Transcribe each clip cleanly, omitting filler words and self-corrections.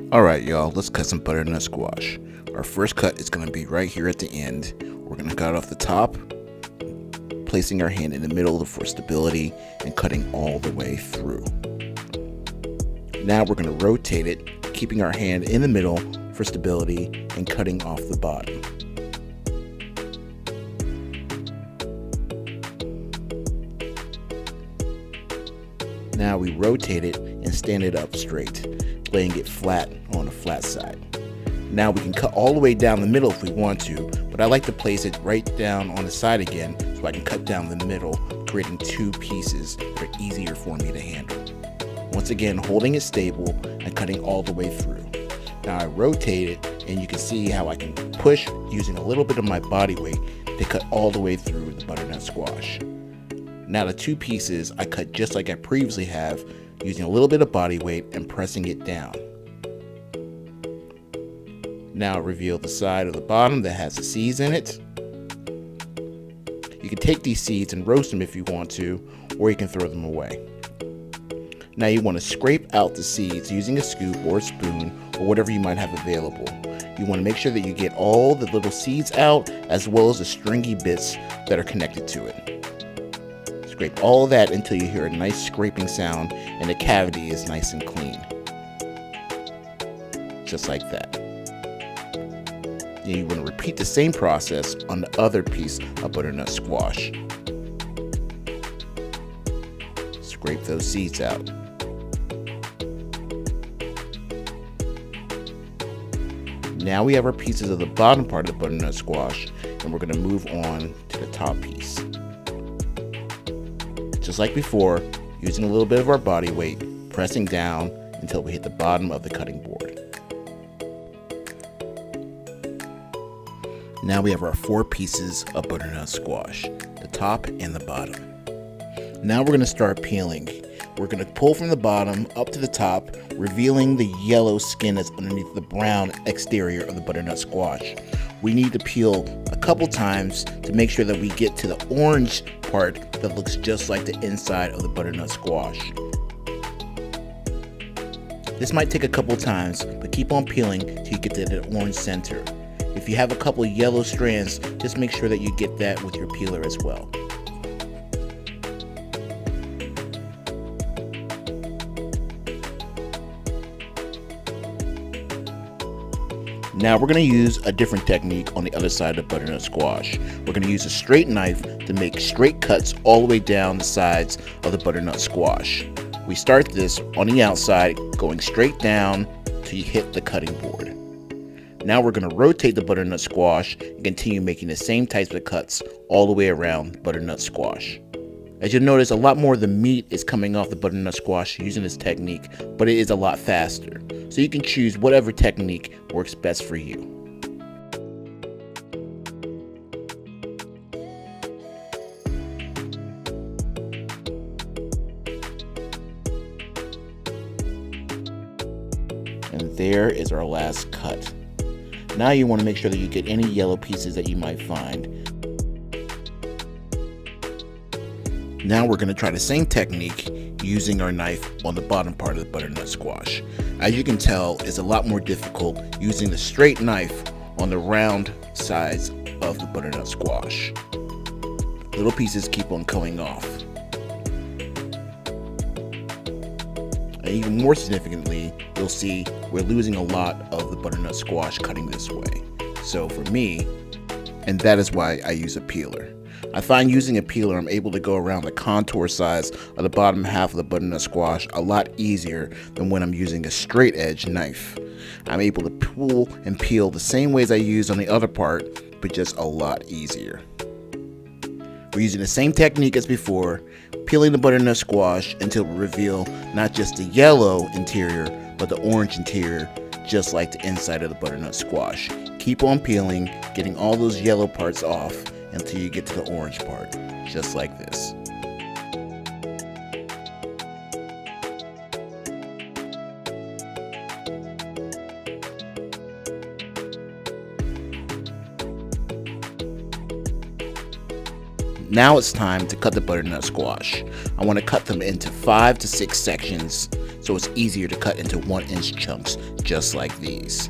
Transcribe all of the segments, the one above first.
Alright y'all, let's cut some butternut squash. Our first cut is going to be right here at the end. We're going to cut off the top, placing our hand in the middle for stability and cutting all the way through. Now we're going to rotate it, keeping our hand in the middle for stability and cutting off the bottom. Now we rotate it and stand it up straight, laying it flat on the flat side. Now we can cut all the way down the middle if we want to, but I like to place it right down on the side again so I can cut down the middle, creating two pieces that are easier for me to handle. Once again, holding it stable and cutting all the way through. Now I rotate it and you can see how I can push using a little bit of my body weight to cut all the way through the butternut squash. Now the two pieces I cut just like I previously have, using a little bit of body weight and pressing it down. Now reveal the side of the bottom that has the seeds in it. You can take these seeds and roast them if you want to, or you can throw them away. Now you want to scrape out the seeds using a scoop or a spoon or whatever you might have available. You want to make sure that you get all the little seeds out as well as the stringy bits that are connected to it. Scrape all of that until you hear a nice scraping sound and the cavity is nice and clean. Just like that. Then you want to repeat the same process on the other piece of butternut squash. Scrape those seeds out. Now we have our pieces of the bottom part of the butternut squash, and we're going to move on to the top piece. Just like before, using a little bit of our body weight, pressing down until we hit the bottom of the cutting board. Now we have our four pieces of butternut squash, the top and the bottom. Now we're going to start peeling. We're going to pull from the bottom up to the top, revealing the yellow skin that's underneath the brown exterior of the butternut squash. We need to peel a couple times to make sure that we get to the orange part that looks just like the inside of the butternut squash. This might take a couple times, but keep on peeling till you get to the orange center. If you have a couple yellow strands, just make sure that you get that with your peeler as well. Now we're going to use a different technique on the other side of the butternut squash. We're going to use a straight knife to make straight cuts all the way down the sides of the butternut squash. We start this on the outside, going straight down till you hit the cutting board. Now we're going to rotate the butternut squash and continue making the same types of cuts all the way around the butternut squash. As you'll notice, a lot more of the meat is coming off the butternut squash using this technique, but it is a lot faster. So you can choose whatever technique works best for you. And there is our last cut. Now you want to make sure that you get any yellow pieces that you might find. Now we're going to try the same technique using our knife on the bottom part of the butternut squash. As you can tell, it's a lot more difficult using the straight knife on the round sides of the butternut squash. Little pieces keep on coming off. And even more significantly, you'll see we're losing a lot of the butternut squash cutting this way. So for me, and that is why I use a peeler. I find using a peeler, I'm able to go around the contour sides of the bottom half of the butternut squash a lot easier than when I'm using a straight edge knife. I'm able to pull and peel the same ways I use on the other part, but just a lot easier. We're using the same technique as before, peeling the butternut squash until we reveal not just the yellow interior, but the orange interior, just like the inside of the butternut squash. Keep on peeling, getting all those yellow parts off until you get to the orange part, just like this. Now it's time to cut the butternut squash. I want to cut them into 5 to 6 sections so it's easier to cut into 1-inch chunks just like these.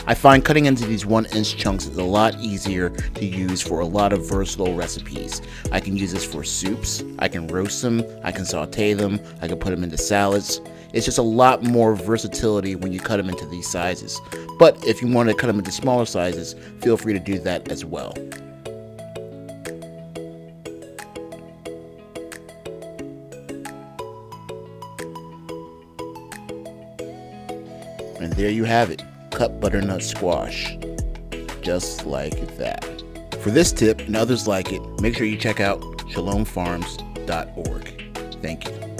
I find cutting into these 1-inch chunks is a lot easier to use for a lot of versatile recipes. I can use this for soups, I can roast them, I can saute them, I can put them into salads. It's just a lot more versatility when you cut them into these sizes. But if you want to cut them into smaller sizes, feel free to do that as well. And there you have it. Cut butternut squash, just like that. For this tip and others like it, make sure you check out shalomfarms.org. Thank you.